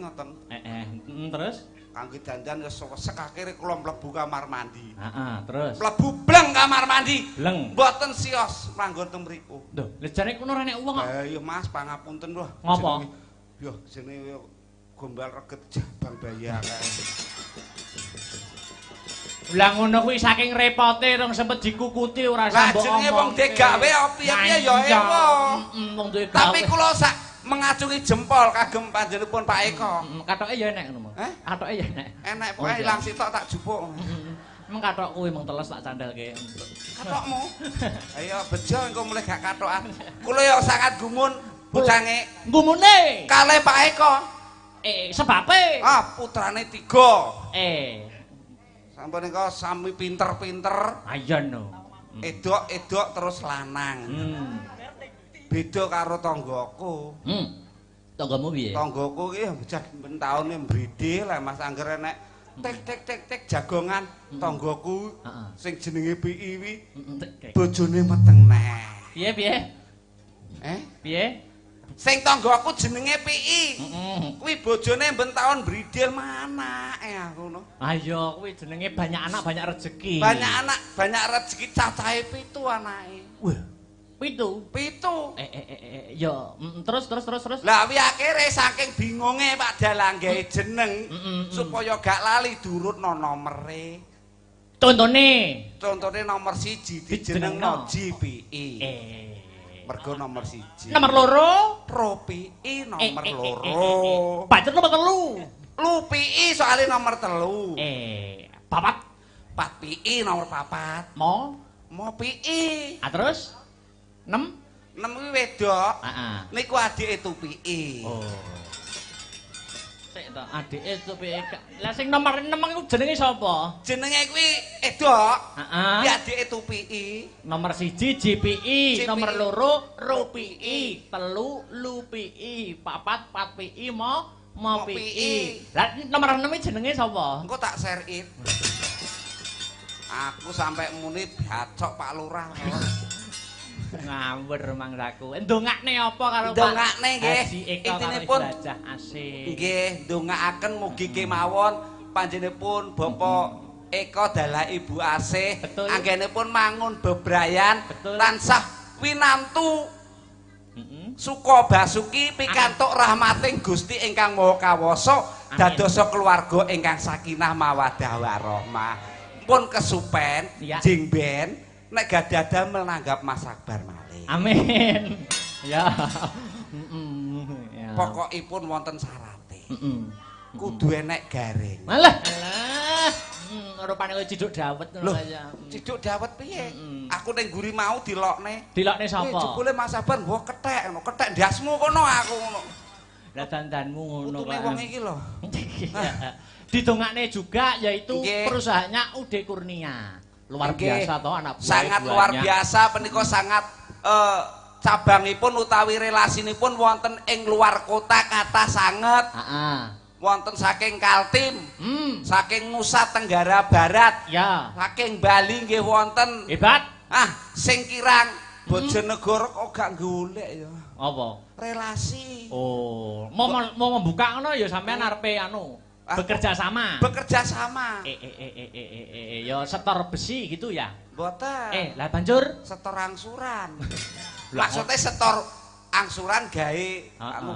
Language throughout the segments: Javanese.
ngoten. Terus Kangge dandan ya sekakire kula mlebu kamar mandi. Terus Mlebu bleng kamar mandi. Bleng. Mboten sios manggon teng mriku. Lho, lejane kono ora nek wong kok. Iya Mas, pangapunten lho. Ngopo? Yo jenenge gombal reget jabang bayi akeh. Lah ngono kuwi saking repote rong sempet dikukuti ora sambok omong. Lah jenenge wong degawe piye-piye ya ewo. Wong duwe gawe. Tapi kula sak mengacungi jempol kagem panjenenganipun Pak Eko. Katoke ya enek ngono. Katoke ya enek. Enek pokoke ilang sitok tak jupuk. Meng katok kuwi meng teles tak candhalke. Katokmu. Ayo bejo engko mulai gak katokan. Kula ya sangat gumun bocange. Gumune. Kalih Pak Eko. Sebabe. Putrane 3. Sampun engko sami pinter-pinter. Iya no. Edok-edok terus lanang. Beda karo tanggaku. Tanggamu piye? Tanggaku ki bocah ben taune mbridhe lah Mas angger enek tek jagongan tanggaku sing jenenge PI wi bojone meteng neh. Piye? Piye? Sing tanggaku jenenge PI. Kuwi bojone ben taun mbridil mana aku ngono. Ayo kuwi jenenge banyak anak banyak rezeki. Banyak anak banyak rezeki cacahe 7 anake. Wah. 7. Ya, terus. Lah wi akhire saking bingunge Pak Dalang gawe jeneng supaya gak lali durutno nomere. Contone nomor 1 dijenengno JPI. Mergo nomor 1. Nomor 2 ROPI nomor 2. Pancen nomor 3. LUPI soalnya nomor 3. Papat. 4 PI nomor 4. Mo PI. Terus 6 kuwi wedok. Niku adike TUPI. Sik to, adike TUPI. Lah sing nomor 6 iku jenenge sapa? Jenenge kuwi edok. Kuwi adike TUPI. Nomor 1 JPI, nomor 2 RUPI, 3 LUPI, 4 PI, Mo PI. Lah nomor 6 jenenge sapa? Engko tak share it. Aku sampai muni bacok Pak Lurah. Ngawur mangsaku. Ndongakne apa karo Pak? Ndongakne nggih. Intinipun asik. Nggih, ndongakaken mugi kemawon panjenenganipun Bapak Eko dalah Ibu Asih anggenipun mangun bebrayan tansah winantu suka basuki pikantuk rahmating Gusti ingkang Maha Kawasa dadosa keluarga ingkang sakinah mawaddah warahmah. Pun kesupen jengben nek gadah damel nanggap Mas Akbar malih. Amin. Ya. Pokokipun wonten syarate. Kudu enek garing. Malah. Rupane kowe ciduk dawet ngono ya. Ciduk dawet piye? Aku ning guri mau dilokne. Dilokne sapa? Jebule Mas Akbar mbok kethek ngono. Kethek ndasmu kono aku ngono. Lah dandanmu ngono kok. Utune wong iki lho. Didongakne juga yaitu perusahaannya UD Kurnia. Luar biasa toh anak buah. Sangat luar biasa menika sangat cabangipun utawi relasinipun wonten ing luar kota kathah sanget. Wonten saking Kaltim, saking Nusa Tenggara Barat, saking Bali nggih wonten. Hebat. Sing kirang Bojonegoro kok gak golek ya. Apa? Relasi. Mau membuka ngono ya sampean arepe bekerja sama. Ya setor besi gitu ya? Mboten. Lah banjur setor angsuran. Maksudnya setor angsuran gawe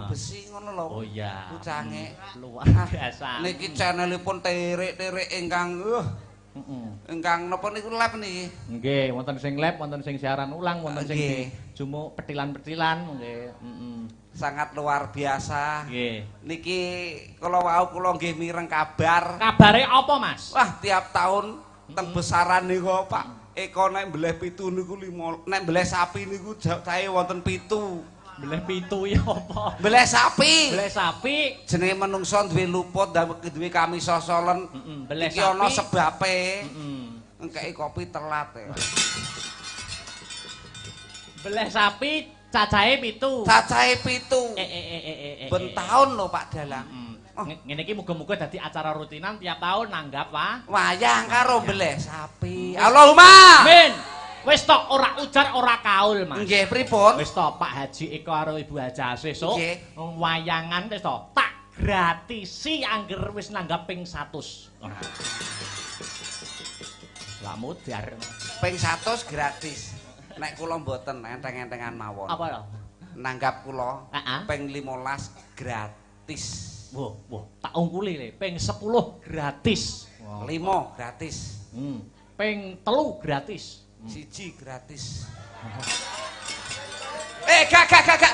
besi ngono lho. Oh iya. Kucange luar biasa. Niki channelipun terik-terik ingkang ingkang napa niku lab niki? Nggih, wonten sing lab, wonten sing siaran ulang, wonten sing jumuk petilan-petilan nggih. Sangat luar biasa. Niki kula wau kula nggih mireng kabar. Kabare apa, Mas? Wah, tiap tahun teng besaran niku Pak Eko nek mbleh 7 niku 5. Nek mbleh sapi niku cahe wonten 7. Mbleh 7 ya apa? Mbleh sapi. Mbleh sapi. Jenenge menungso duwe luput, duwe kami sosolen. Iki ana sebabe. Engkeki kopi telat ya. Mbleh sapi cacahe 7. Cacahe 7. Ben taun lho Pak Dalang. Ngene iki muga-muga dadi acara rutinan tiap tahun nanggap wayang karo mbleh sapi. Allahumma. Amin. Wis tok ora ujar ora kaul, Mas. Nggih, pripun? Wis tok Pak Haji Eko karo Ibu Haji Asih sok wayangan wis tok tak gratisi angger wis nanggap ping 100. Lah mudar. Ping 100 gratis. Nek kula mboten enteng-entengan mawon. Apa ya? Nanggap kula Heeh. ping 15 gratis. Wah, tak ungkuli le, ping 10 gratis. 5 gratis. Ping 3 gratis. 1 gratis. Gak.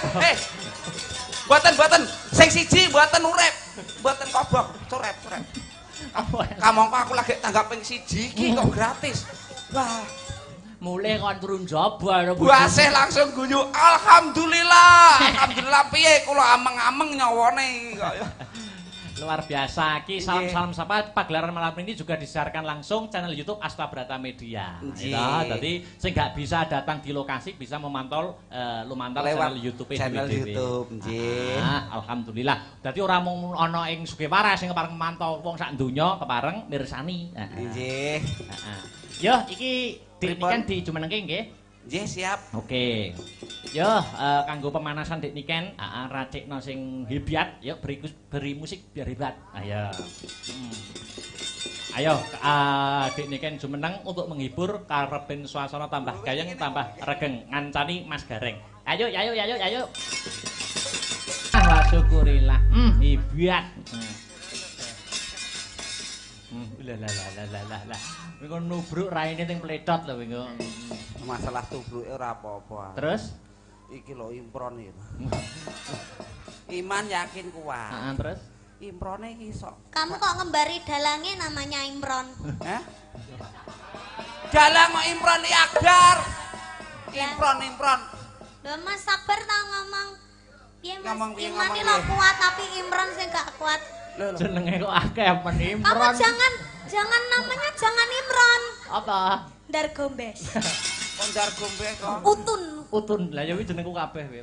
Mboten. Sing siji mboten urip. Mboten kobong, curep. Apa? Kamangka aku lagi tanggap ping 1 iki kok gratis. Wah, Mulai kon turun jaba. buasih langsung guyu. Alhamdulillah. Alhamdulillah piye kula ameng-ameng nyawane kaya. Luar biasa. Ki salam-salam sapa pagelaran malam ini juga disiarkan langsung channel YouTube Asta Brata Media. Ya, jadi sing gak bisa datang di lokasi bisa memantau lumantar channel YouTube channel YouTube nggih. Alhamdulillah. Dadi ora mung ana ing Sugihwaras sing kepareng mantau wong sak donya kepareng mirsani. Nggih. Yo iki Niken dijumenengke nggih. Nggih, siap. Oke. Yo, kanggo pemanasan Dik Niken, racikno sing hebat, yo beri musik biar hebat. Ayo. Ayo, Dik Niken jumeneng untuk menghibur karepen suasana tambah gayeng, tambah regeng, ngancani Mas Gareng. Ayo. Wah, syukurillah. Hebat. Lah. Wingo nubruk raine ning pledot lho wingo. Masalah tubruke ora apa-apa. Terus iki lho impron iki. Iman yakin kuat. Terus Improne iki sok. Kamu kok ngembari dalangnya namanya Imron? Hah? Dalang kok Imron iki Akbar. Imron. Lho Mas Sabar tau ngomong. Piye Mas? Ngomong piye, Iman ngomong iki lho piye? kuat tapi Imron sing gak kuat. jenenge kok akeh men Kamu Imron. jangan namanya jangan Imron. Apa? Dar Gombes. Kondar gombe kok. Utun. Lah ya kuwi jenengku kabeh kowe.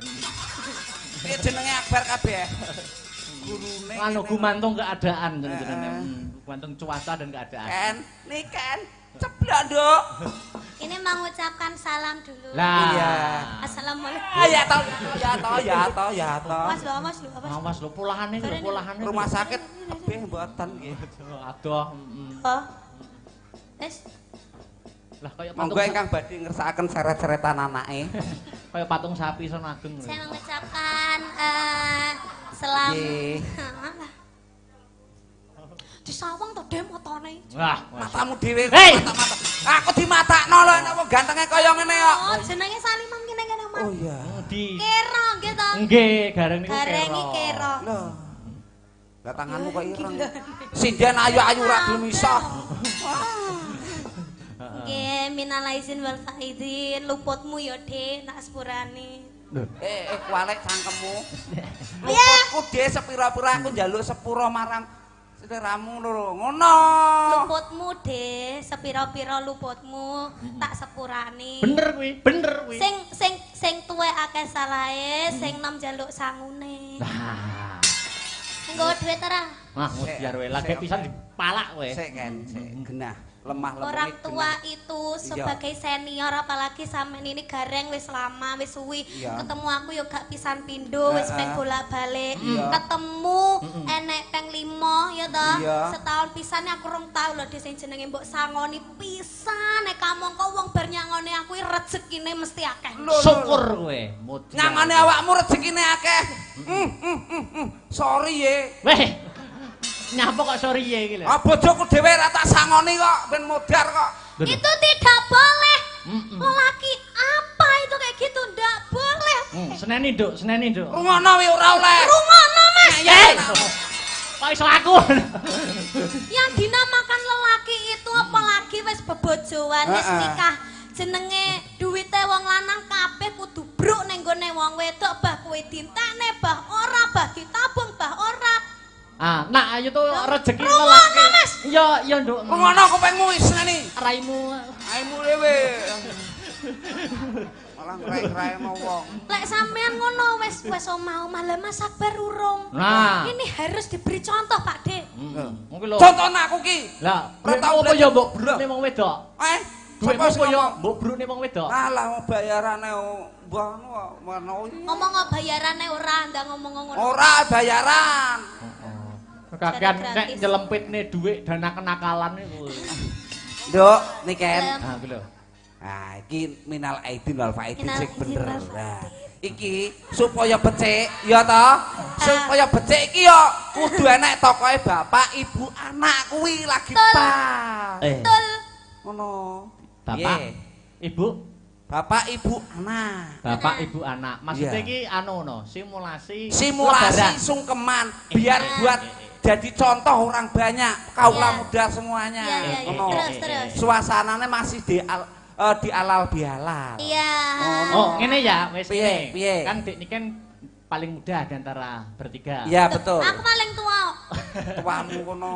Piye jenenge Akbar kabeh? Gurune. Anu gumantung keadaan jenenge. Gumantung cuaca dan keadaan. Ken. Ceblok, Nduk. Ini mengucapkan salam dulu. Lah. Iya. Assalamualaikum. Ya toh. Mas lu. Awas lho polahane lho polahane. Rumah sakit tebih mboten nggih. Aduh. Oh. Wes, Lah kaya Monggo patung ingkang badhe ngersakaken seret-seretan anake. kaya patung sapi son ageng. saya mengucapkan selamat. Nggih. Disawang to Dem otone. Wah, Matamu dhewe Hei! mata-mata. Aku dimatakno lho nek wong gantenge kaya ngene kok. Oh, jenenge Salimam kene Mas. Oh iya. di Kero nggih to. nggih gareng niku Garengi kero. Loh. Lah tanganmu kok ireng. Sinden ayu-ayu ra gelem iso. Nggih, minal aizin wal faizin, luputmu ya Dik, tak sepurane. Kualek cangkemmu. Luputku dhe sepira-pira aku njaluk sepura marang sederamu lho. Ngono. Luputmu Dik, sepira-pira luputmu tak sepurane. bener kuwi. Sing tuwe akeh salahe, sing nom njaluk sangune. Nah. Nggawa dhuwit ora? Wah, biar wae lagi pisan dipalak kowe. Sik genah. Lemah lembut Orang tua itu sebagai senior apalagi sampean ini gareng wis lama wis suwi ketemu aku yo gak pisan pindho wis peng bolak-balik ketemu enek peng 5 ya toh setahun pisan aku rong tau lho sing jenenge mbok sangoni pisan nek kamangka wong bar nyangoni aku rezekine mesti akeh Syukur kowe. nyangane awakmu rezekine akeh. Sorry ye. Weh. Nyapa kok sorry ye iki lho. Bojoku dhewe ra tak sangoni kok ben modar kok. itu tidak boleh lelaki apa itu kayak gitu ndak boleh Seneni Nduk. Rungono wi ora oleh. rungono Mas Kok iso aku? yang dinamakan lelaki itu apalagi wis bebojoan wis nikah jenenge duwite wong lanang kabeh kudu bruk ning gone wong wedok bah kowe dintekne bah ora bah ditabung bah ora Nah ayo tuh rezeki Rungono, lelaki. Mas. Iya Nduk. Rungono kupingmu wis ngene. Raimu. Aimu dhewe. Malah ngrai-ngraino wong. lek sampean ngono wis omah-omah lah Mas Sabar urung Nah. ini harus diberi contoh Pak Dik Mungkin lho. Contohne aku ki. Lah, Ora tau apa ya mbok brune wong wedok? Duitmu Duitmu apa ya mbok brune wong wedok? Alah bayarane Mbah ngono. Ngomong bayarane ora, ndang ngomong ngono. Ora bayaran. Kakean nek nyelempitne dhuwit dana kenakalan iku. Nduk, Niken. Ah, lho. Nah, iki minal aidin wal faidin sing bener. Nah, iki supaya becik ya toh. Supaya becik iki ya kudu enek tokoe bapak, ibu, anak kuwi lagi pas. Betul. Ngono. Bapak, ibu, bapak, ibu, anak. bapak, ibu, anak. Maksudnya iki anu no, simulasi sungkeman biar buat jadi contoh orang banyak, kaula muda semuanya. Iya. Terus. Suasananya masih di alal bihalal. Iya. Oh, ngene ya, wis Piye? Kan Dik Niken paling muda di antara bertiga. Iya, betul. Aku paling tua. Tuamu kono.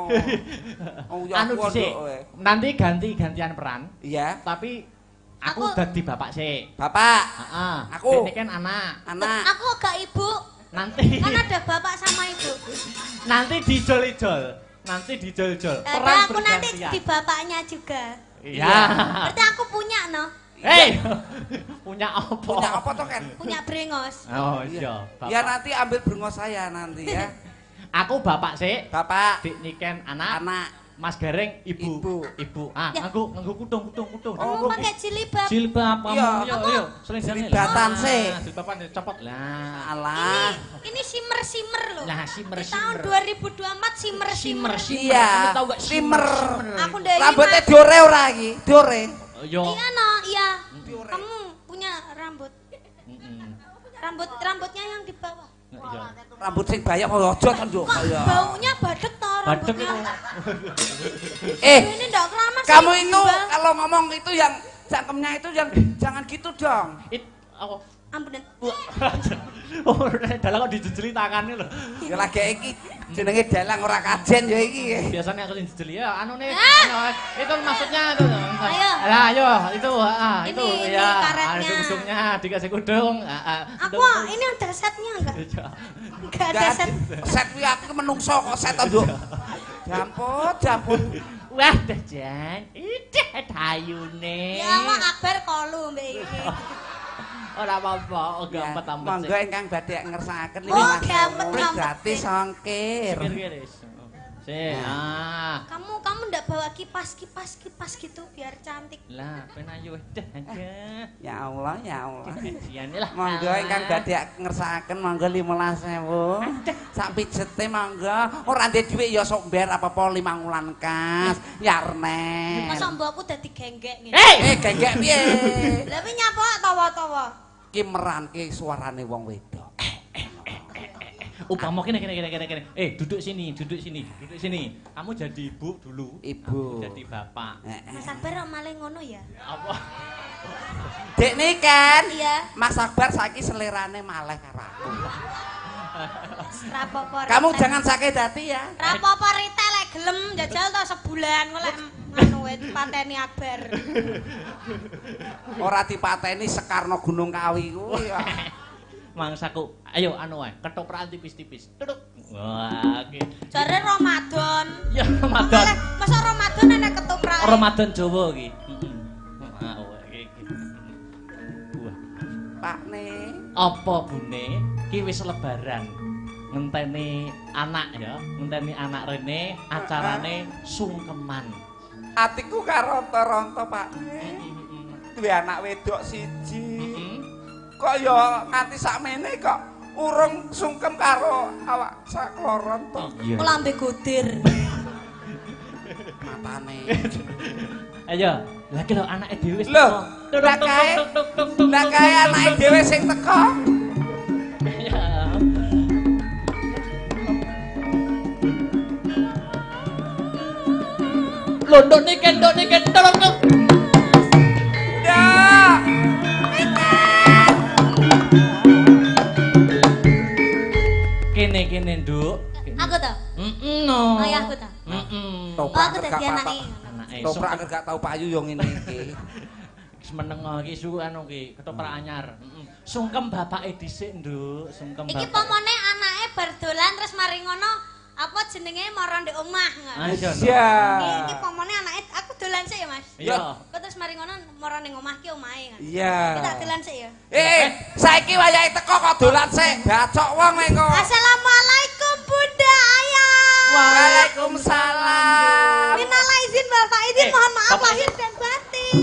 Oh, ya Anu dhisik. Nanti ganti-gantian peran. Iya. Tapi aku dadi bapak sik. Bapak. Heeh. Aku. Dik Niken anak. Aku gak ibu. Nanti Kan ada bapak sama ibu. nanti dijol-ijol. Nanti dijol-jol. Dan aku nanti di bapaknya juga. Iya. Berarti aku punya no. Hei. Punya apa? Punya apa toh, Ken? Punya brengos. Oh iya. Bapak. Ya nanti ambil brengos saya nanti ya. Aku bapak sik. Bapak. Dik Niken anak. Anak. Mas Gareng ibu. Ibu. Ah, Ya. nganggo kutung. Kamu pakai jilbab. Jilbab kamu. Iya. Yo. Selesai. Jilbatan sik. Jilbaban copot lah. Alah. Ini simmer loh. Lah Di simmer. tahun 2024 simmer. Iya. Kamu tahu gak Simmer. Aku dari Rambutnya diore ora iki? Diore. Yo. Iya no, iya. Diore. Kamu punya rambut. Rambutnya yang di bawah. Iya. Rambut sing banyak kok aja kan yo. Kok baunya badek toh Badek rambutnya. Eh, Ini ndak kelamaan sih, kamu itu Mbak. kalau ngomong itu yang cangkemnya itu yang jangan gitu dong. Apa? Ampunan. Oh, dalang kok dijejeli tangane lho. Ya lagi iki jenenge dalang ora kajen ya iki. Biasanya aku dijejeli ya anu nih. Ah! Itu maksudnya itu. Ayo. Lah ayo itu itu Ini ya. karetnya. Kudungnya dikasih kudung. Aku ini ada setnya enggak? Enggak ada set. Set kuwi aku menungso kok set to, Nduk. Jamput. Wah, Jan. Ide ayune. Ya Allah Akbar kolu mbek iki. Ora apa-apa, gampet-ampet. Monggo ingkang badhe ngersakaken Oh, gampet-ampet. gratis ongkir. Sih, Kamu ndak bawa kipas gitu biar cantik. Lah, penayu dah aja. Ya Allah, ya Allah. Kajian lah. Monggo ingkang badhe ngersakaken monggo 15.000. Sak pijete monggo. Ora ndek dhuwit ya sok mber apa-apa 5 wulan kas. Yarne. Masa mbokku dadi genggek ngene. Genggek piye? Lah pi nyapa tawa-tawa. Ki meranke suarane wong wedok. Upama kene. Duduk sini. Kamu jadi ibu dulu. Ibu. Jadi bapak. Mas Akbar malah ngono ya. Apa? Dek Niken. Iya. Mas Akbar saiki selerane maleh karo aku. Rapopo. Kamu jangan sakit hati ya. Rapopo retail lek gelem jajal to sebulan golek anu pateni Akbar. Ora dipateni Sekarno Gunung Kawi kuwi. Mangsaku, ayo anu wae, ketoprak tipis-tipis. Duduk. Wah, iki. Jare Ramadan. Ya Ramadan. Masa Ramadan ana ketoprak. Ramadan Jawa iki. Heeh. Iki. Wah. Pakne. Apa bune? Ki wis lebaran. Ngenteni anak ya, ngenteni anak rene acarane sungkeman. Atiku karonto-ronto, Pakne. Duwe anak wedok siji. Kok ya nganti sakmene kok urung sungkem karo awak sakloron to. Iya. Lambe godir. Matane. Ayo, lagi lho anake dhewe wis Lho, teko. lah kae anake dhewe sing teko. Ya. Lho, nduk Niken, tolong. Ya. Kene, Nduk. Aku to. No. Ayahku to. Toprak Aku dadi anake. Anake Toprak gak tau payu yo ngene iki. wis meneng iki su anu ki ketoprak anyar. Sungkem bapake dhisik, Nduk. Sungkem bapak. Iki pomone anake bar dolan terus mari ngono apa jenenge mara ndek omah. Ayo. Iya. Iki pomone anake aku dolan sik ya, Mas. Iya. Kok terus mari ngono mara ning omah ki omahe kan. Iya. Kita dolan sik ya. Saiki wayahe teko kok dolan sik, bacok wong mengko. Assalamualaikum Bunda Ayah. Waalaikumsalam. Minal izin Bapak izin mohon maaf lahir dan batin.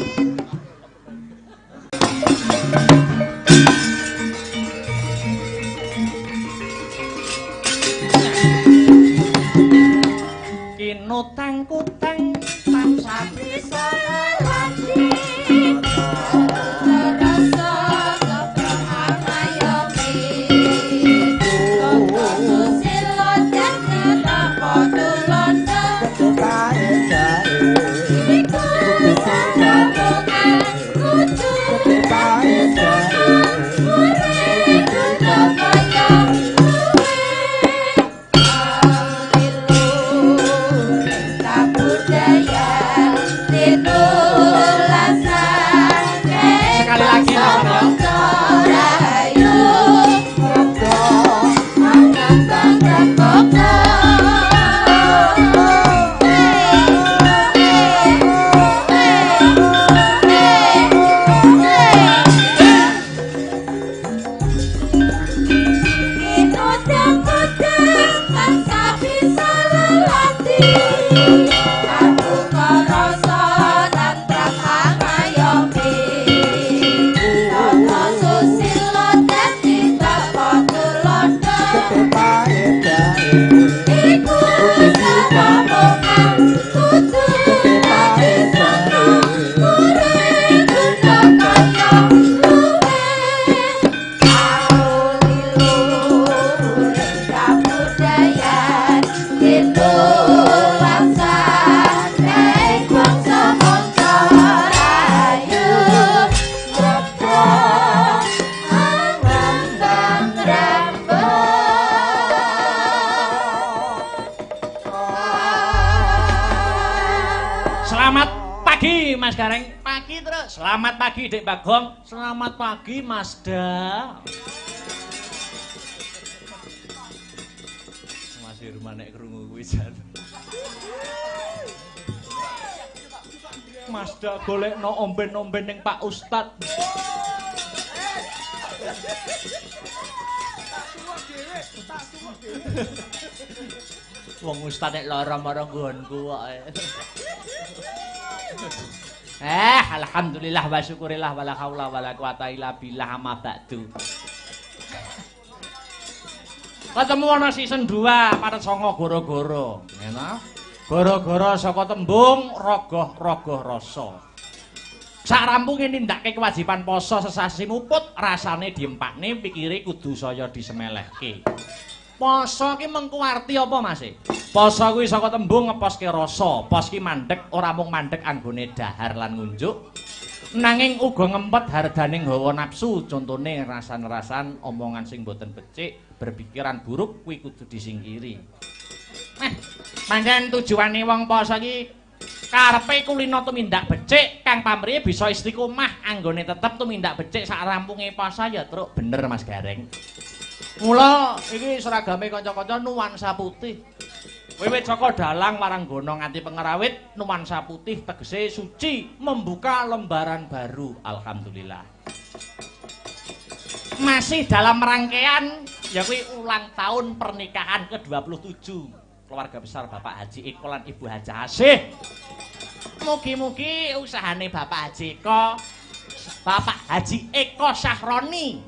Kinutang kutang tansah bisa lelati. Mas Gareng, pagi terus. Selamat pagi Dek Bagong. Selamat pagi Mas Da. Masih rumah nek krungu kuwi jan. Mas Da golekno omben-omben ning Pak Ustad. Wong Ustad nek lara marang nggonku kok. Alhamdulillah wa syukurillah wala haula wala quwata illa billah amma ba'du. Ketemu ana season 2 paret songo goro-goro, ngene. Goro-goro saka tembung rogoh-rogoh rasa. Sak rampunge nindakake kewajiban poso sesasi muput, rasane diempakne, pikire kudu saya disemelehke. Poso ki mengko arti apa Mas? Poso kuwi saka tembung ngeposke rasa. Pos ki mandhek ora mung mandhek anggone dahar lan ngunjuk, nanging uga ngempet hardaning hawa nafsu. Contone rasan-rasan omongan sing boten becik, berpikiran buruk kuwi kudu disingkiri. Pancen tujuane wong poso ki karepe kulino tumindak becik kang pamrih bisa istiqomah anggone tetep tumindak becik sak rampunge poso ya truk bener Mas Gareng. Mula iki seragame kanca-kanca nuansa putih. Wiwit saka dalang marang gono nganti pengerawit, nuansa putih tegese suci, membuka lembaran baru. Alhamdulillah. Masih dalam rangkaian ya kuwi ulang tahun pernikahan ke-27 keluarga besar Bapak Haji Eko lan Ibu Haja Asih. Mugi-mugi usahane Bapak Haji Eko, Bapak Haji Eko Sahroni.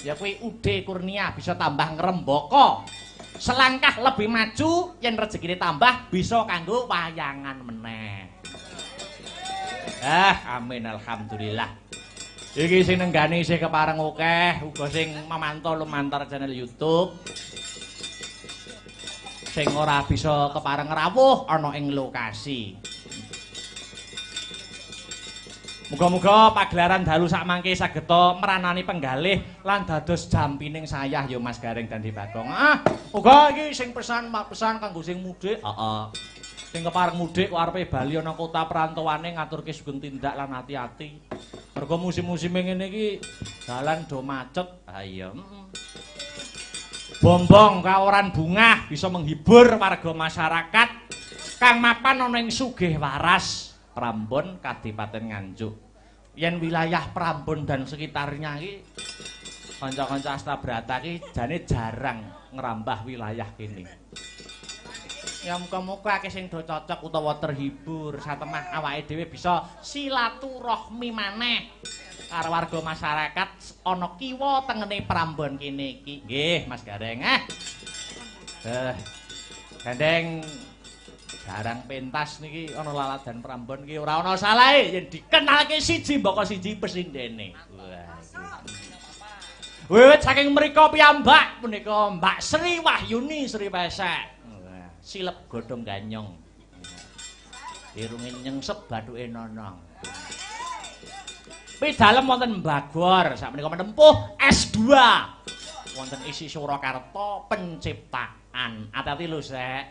Ya kuwi Ude Kurnia bisa tambah ngrembaka. Selangkah lebih maju yen rezekine tambah bisa kanggo wayangan meneh. Amin alhamdulillah. Iki sing nenggani isih kepareng akeh, uga sing memantau lumantar channel YouTube. Sing ora bisa kepareng rawuh ana ing lokasi. Muga-muga pagelaran dalu sakmangke sageta meranani penggalih lan dados jampining sayah ya Mas Gareng dan Bagong. Muga iki sing pesan kanggo sing mudik, sing kepareng mudik kok arepe bali ana kota perantoane ngaturke sugeng tindak lan hati-hati. Mergo musim-musim ngene iki dalan do macet. Iya. Bombong kaoran bungah bisa menghibur warga masyarakat kang mapan ana ing sugih waras. Prambon, Kadipaten Nganjuk. Yen wilayah Prambon dan sekitarnya iki kanca-kanca Astabrata iki jane jarang ngerambah wilayah kene. Ya muga-muga akeh sing do cocok utawa terhibur satemah awake dhewe bisa silaturahmi maneh karo warga masyarakat ana kiwa tengene Prambon kene iki. Nggih, Mas Gareng. Gandeng jarang pentas niki ana laladan Prambon iki ora ana salahe yen dikenalke siji mbaka siji pesindene. Wiwit saking mrika piyambak punika Mbak Sri Wahyuni Sri Pesek. Silep godhong ganyong. Irunge nyengsep bathuke nonong. Pidalem wonten Mbagor sakmenika menempuh S2 wonten isi Surakarta penciptaan. Ati-ati lho Sek.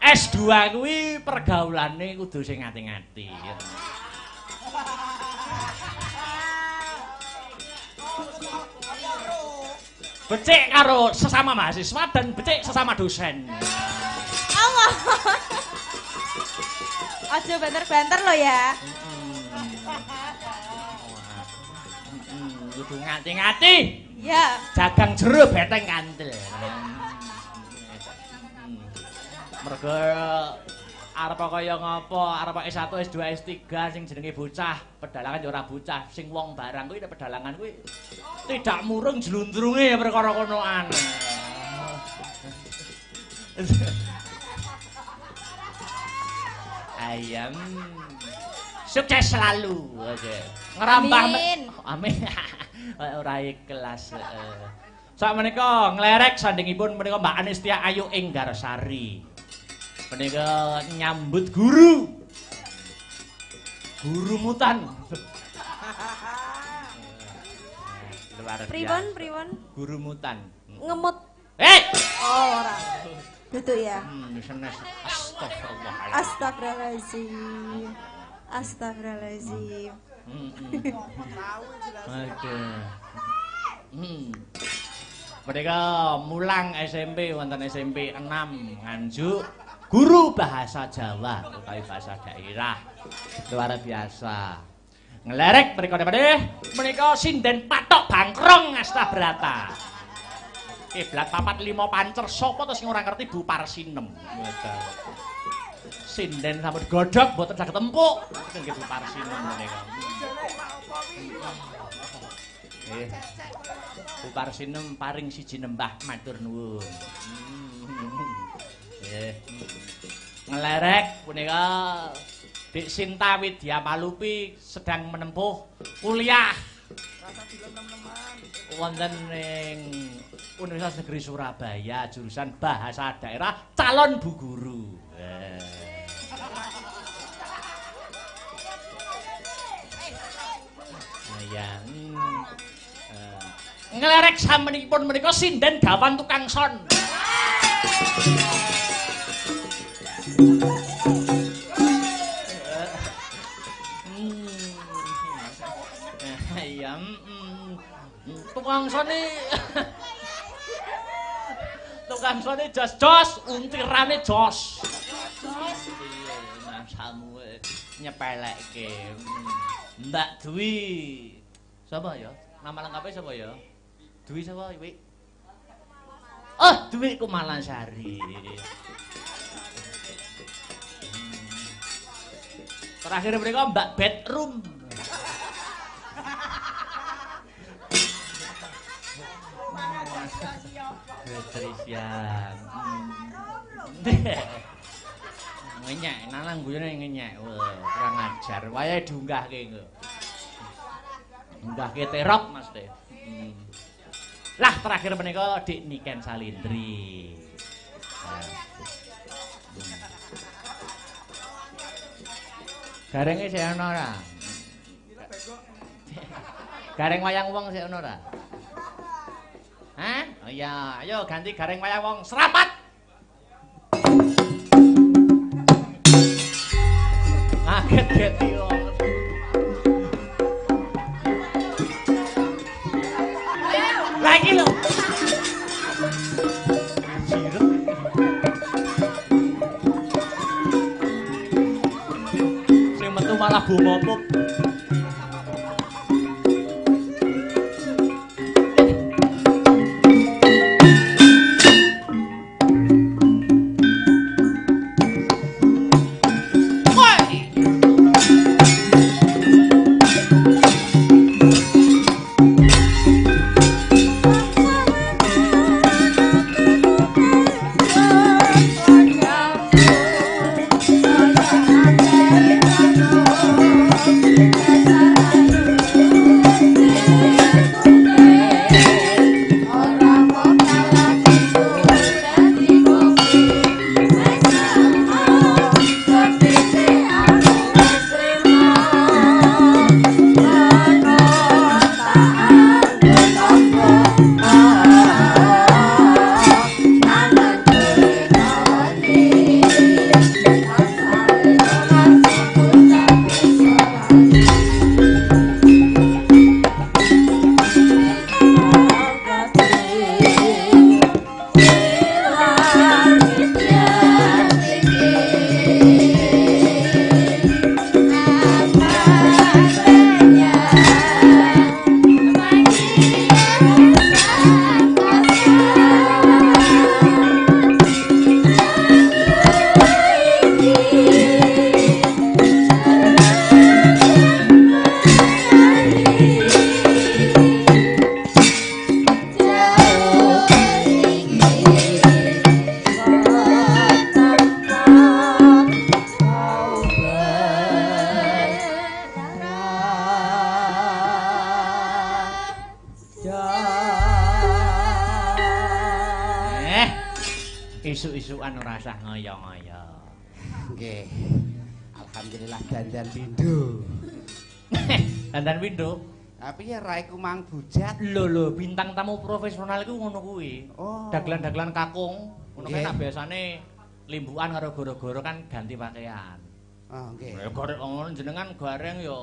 S2 kuwi pergaulane kudu sing ngati-ngati. Becik karo sesama mahasiswa dan becik sesama dosen. Allah. Aja banter-banter lo ya. Kudu ngati-ngati. Ya. Jagang jero beteng kantil. Mergo arep kaya ngapa, arep S1, S2, S3 sing jenenge bocah, pedalangan ya ora bocah, sing wong barang kuwi nek pedalangan kuwi tidak murung jlundrunge perkara konoan. Ayam sukses selalu. Ngerambah amin. Ora ikhlas. Sak menika nglerek sandingipun menika Mbak Anistia Ayu Enggarsari. Menika nyambut guru mutan. Pripun? Guru mutan. Ngemut. Oh, ora. Dudu ya. Senes. Astagfirullahaladzim. Astagfirullahaladzim. Mereka mulang SMP wonten SMP 6 Nganjuk. Guru bahasa Jawa utawi bahasa daerah. Luar biasa. Ngelerek menika sinden patok bangkrong Astabrata. Kiblat 45 pancer sapa to sing ora ngerti Bu Parsinem. Sinden sampun godhog mboten saged empuk. Nggih Bu Parsinem menika. Bu Parsinem paring siji nembah matur nuwun. Ngelerek punika Dik Sinta Widya Malupi sedang menempuh kuliah wonten ing Universitas Negeri Surabaya jurusan Bahasa Daerah calon Bu Guru. Ngelerek samenipun menika sinden gawan tukang son. Tukang sone jos untirane jos. Nah samu nyepelekke. Mbak Dwi. Sapa ya? Nama lengkapnya sapa ya? Dwi sapa iki? Oh, Dwi Kumalansari. Terakhir mereka Mbak Bedroom. Betrisian. Ngenyek, nanang guyone ngenyek. Wah, kurang ajar. Wayahe diunggahke engko. Unggahke terok Mas Teh. Lah terakhir menika Dik Niken Salindri. Garenge sik ana ora? Gareng wayang wong sik ana ora? Hah? Oh iya, ayo ganti gareng wayang wong serapat. Ngaget-geti wong. Lagi lho. Jirep. malah bumopuk. Isu-isukan ora usah ngoyo-ngoyo. Nggih. Alhamdulillah dandan pindho. Dandan pindho. Tapi ya raiku mang bujat. Lho bintang tamu profesional iku ngono kuwi. Oh. Dagelan-dagelan kakung. Ngono kan Nggih. biasane limbukan karo goro-goro kan ganti pakaian. Oh, nggih. Ya goreng ngono jenengan goreng ya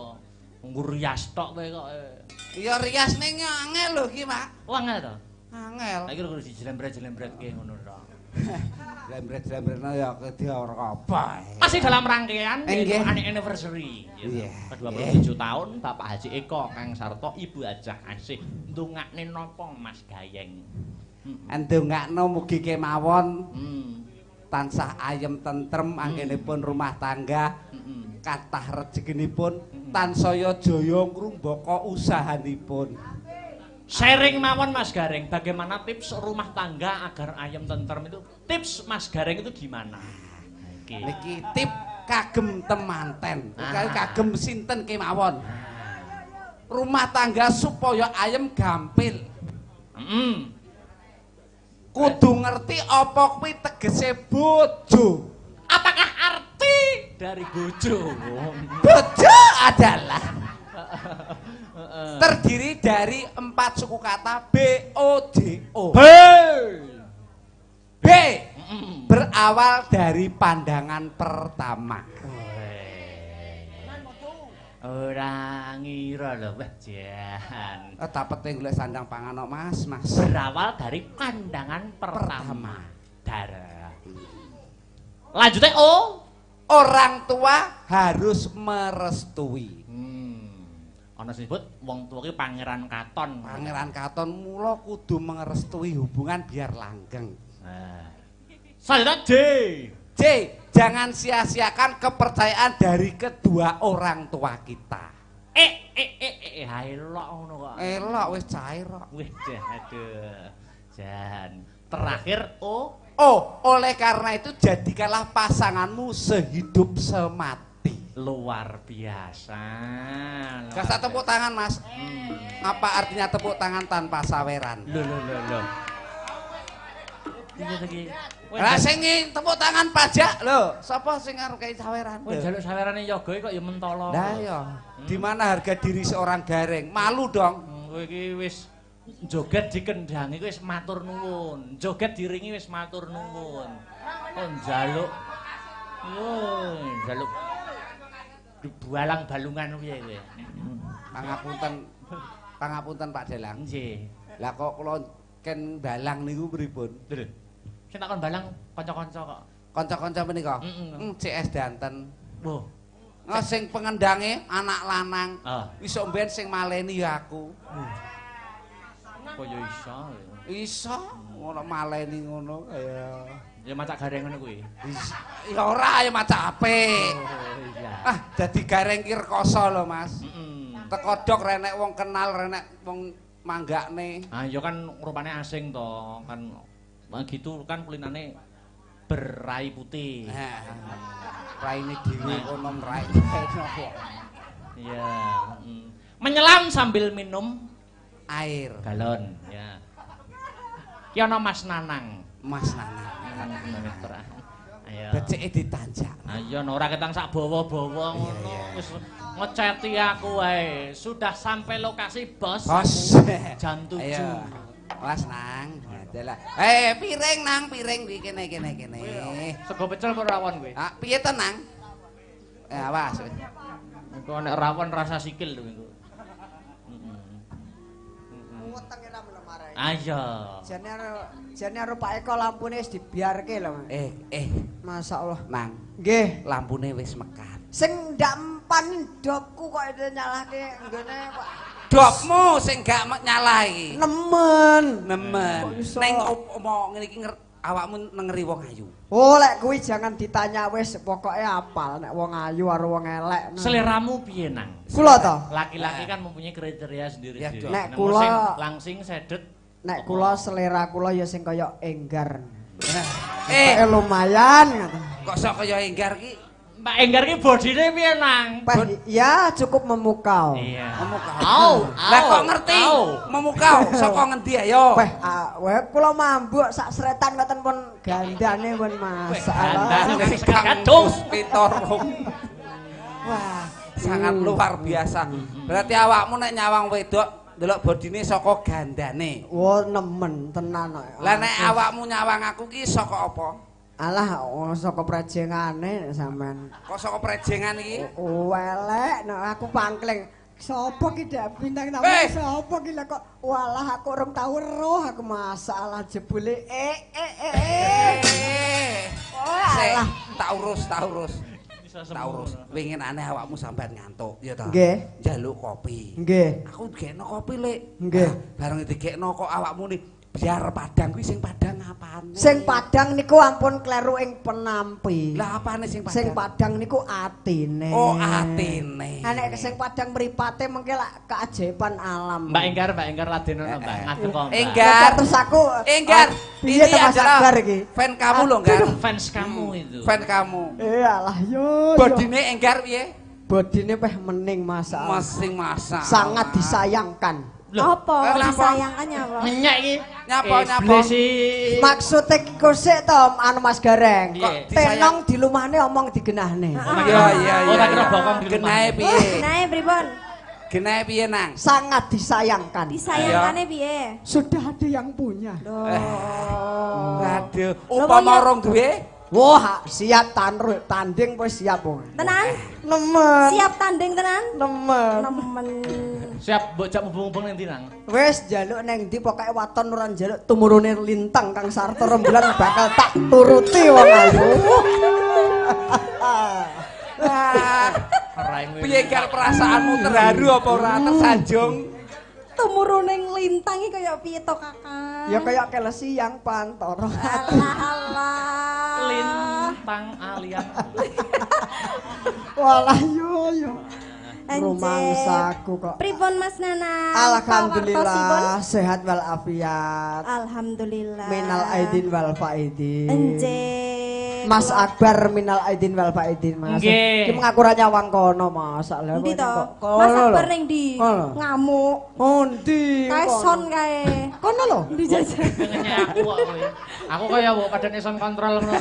nggo rias tok kowe kok. Ya rias ning angel lho iki, Pak. Oh angel to. Angel. Saiki kudu dijlembret-jlembretke ngono to. Lembret-lembretno ya kedhe ora apa. Masih dalam rangkaian Nggih. anniversary. Iya. Ke-27 tahun Bapak Haji Eko Kang Sarto Ibu Hajah Asih ndongakne napa Mas Gayeng. Ndongakno mugi kemawon Hmm. tansah ayem tentrem anggenipun rumah tangga, kathah rezekinipun, tansaya jaya ngrumbaka usahanipun. Sharing mawon Mas Gareng, bagaimana tips rumah tangga agar ayem tentrem itu? Tips Mas Gareng itu gimana? Niki tip kagem temanten, kagem sinten kemawon. Rumah tangga supaya ayem gampil. Kudu ngerti apa kuwi tegese bojo. Apakah arti dari bojo? Bojo adalah terdiri dari 4 suku kata B-O-J-O. B berawal dari pandangan pertama. Ora ngira lho wah jan. Tapete golek sandang pangan kok Mas. Berawal dari pandangan pertama. Darah. Lanjutnya O. Orang tua harus merestui. Ana sing disebut wong tuwa ki Pangeran Katon. Pangeran Katon mula kudu merestui hubungan biar langgeng. Selanjutnya J. J, jangan sia-siakan kepercayaan dari kedua orang tua kita. Elok ngono kok. Elok wis cair kok. Wih, aduh. Jan. Terakhir O. Oh, oleh karena itu jadikanlah pasanganmu sehidup semati. Luar biasa. Kasih tepuk tangan Mas. Apa artinya tepuk tangan tanpa saweran? Loh. Iya lagi. Lah sing tepuk tangan pajak lho. Sapa sing arep kei saweran? Kowe njaluk sawerane yoga kok ya mentolo. Lah ya. Di mana harga diri seorang Gareng? Malu dong. Kowe iki wis joget dikendangi wis matur nuwun. Joget diringi wis matur nuwun. Kok njaluk. Yo, njaluk bualang balungan piye kowe? Pangapunten Pak Delang. Nggih. Lah kok kula ken balang niku pripun? Lho. Sing takon balang kanca-kanca kok. Kanca-kanca menika. Heeh. CS Danten. Wah. Sing pengendange anak lanang. Wis sok mben sing maleni ya aku. Kok ya iso. Iso ngono maleni ngono kaya ya macak gareng ngono kuwi. Ya ora ya macak apik. Oh iya. Ah dadi gareng ki rekoso lho Mas. Teko dok renek wong kenal renek wong manggakne. Ah ya kan rupane asing to kan gitu kan kulinane berai putih. Raine dhewe kono rai. Iya. Menyelam sambil minum air galon ya. Ki ana Mas Nanang. Mas Nanang. Ayo. Becike ditanjak. Ayo ora ketang sak bawa-bawa ngono. Wis ngeceti aku wae. Sudah sampai lokasi bos. Jam 7. Ayo. Mas Nang. Adalah. Piring Nang, piring iki kene. Sego pecel apa rawon kowe? Ah, piye to Nang? Awas. Engko nek rawon rasa sikil lho engko. Wetenge ra melemare. Ayo. Jane karo Pak Eko lampune wis dibiarke lho. Masyaallah. Nang. Nggih. Lampune wis mekat. Sing ndak empan dopku kok nyalahke nggone Pak. Dopmu sing gak nyalahi. Nemen. Ning omong ngene iki awakmu nengeri wong ayu. Oh, lek kuwi jangan ditanya wis, pokoke apal nek wong ayu karo wong elek. Seleramu piye nang? Kula to. Laki-laki kan mempunyai kriteria sendiri-sendiri. Nek kula langsing sedet. Nek kula selera kula ya sing kaya Enggar. Lumayan ngoten. Kok sok kaya Enggar ki? Mbak Enggar ki bodine piye nang? Ya cukup memukau. Iya. Memukau. Lah kok ngerti? Memukau saka ngendi ayo? Weh kula mambuk sak sretan ngoten pun gandane pun masalah. Gandane sekat kadung pitorung. Wah, sangat luar biasa. Berarti awakmu nek nyawang wedok ndelok bodine saka gandane. Oh, nemen tenan kok. Lah nek awakmu nyawang aku ki saka apa? Alah, saka prejengane sampean. Kok saka prejengan iki? Elek, nek aku pangkling. Sopo ki dak bintang tamu? Sopo ki kok walah aku urung tau weruh aku masalah jebule. Alah, tak urus. Tak urus. Wingin aneh awakmu sampean ngantuk, ya ta? Nggih. Njaluk kopi. Nggih. Aku digekno kopi, Lek. Nggih. Bareng digekno kok awakmu ni biar Padang kuwi sing Padang apane? Sing Padang niku ampun kleru ing penampi. Lah apane sing Padang? Sing Padang niku atine. Oh, atine. Nek sing Padang mripate mengke lak keajaiban alam. Mbak Enggar ladenono Mbak ngadeg kok. Enggar. Terus aku Enggar. Ini adalah iki. Fan kamu loh, Enggar. Fans kamu itu. Fan kamu. Iyalah yo. Bodine Enggar piye? Bodine peh mening masalah. Masing masa. Sangat disayangkan. Apa? Disayangkannya apa? Minyak iki. Nyapa. Maksude iku sik to anu Mas Gareng. Kok tenong dilumahne omong digenahne. Iya. Oh, tak kira bokong di rumah. Genahe piye? Genahe pripun? Genahe piye, Nang? Sangat disayangkan. Disayangkannya piye? Sudah ada yang punya. Aduh, upama orang duwe? Wah, siap tanding wis siap wong. Tenan? Nemen. Siap tanding tenan? Nemen. Siap mbok jak mubung-mubung ning ndi nang? Wis njaluk nang ndi pokoke waton ora njaluk tumurune lintang Kang Sarto rembulan bakal tak turuti wong ayu. Piye gar perasaanmu terharu apa ora tersanjung? Tumurune lintang iki kaya piye to, Kakak? Ya kaya kelesi yang pantoro. Allah. Lintang alian. Walah yo. Rumangsaku kok. Pripun Mas Nana? Alhamdulillah sehat walafiat. Alhamdulillah. Minal aidin wal faidin. Enjeh. Mas Akbar minal aidin wal faidin Mas. Nggih. Ki mengaku ra nyawang kono Mas. Endi to? Mas Akbar ning ndi? Ngamuk. Endi? Kaeson kae. Kono lho. Ndi jajan? Ngenyek aku kok kowe. Aku kaya mbok padha ison kontrol ngono.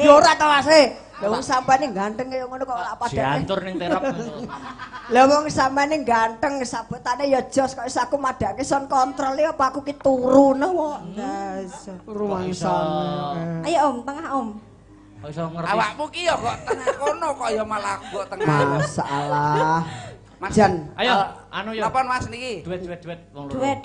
Yo ora to Mas. Lah wong sampane ganteng kaya ngono kok lak padane. Diatur ning terop. Lah wong sampane ganteng sabotane ya jos kok aku madake son kontrol ya apa aku ki turu no kok. Rumangsane. Ayo Om, tengah Om. Kok iso ngerti. Awakmu ki ya kok tengah kono kok ya malah kok tengah. Masalah. Mas, Jan, ayo anu yo. Napa Mas niki? Duet wong loro. Duet.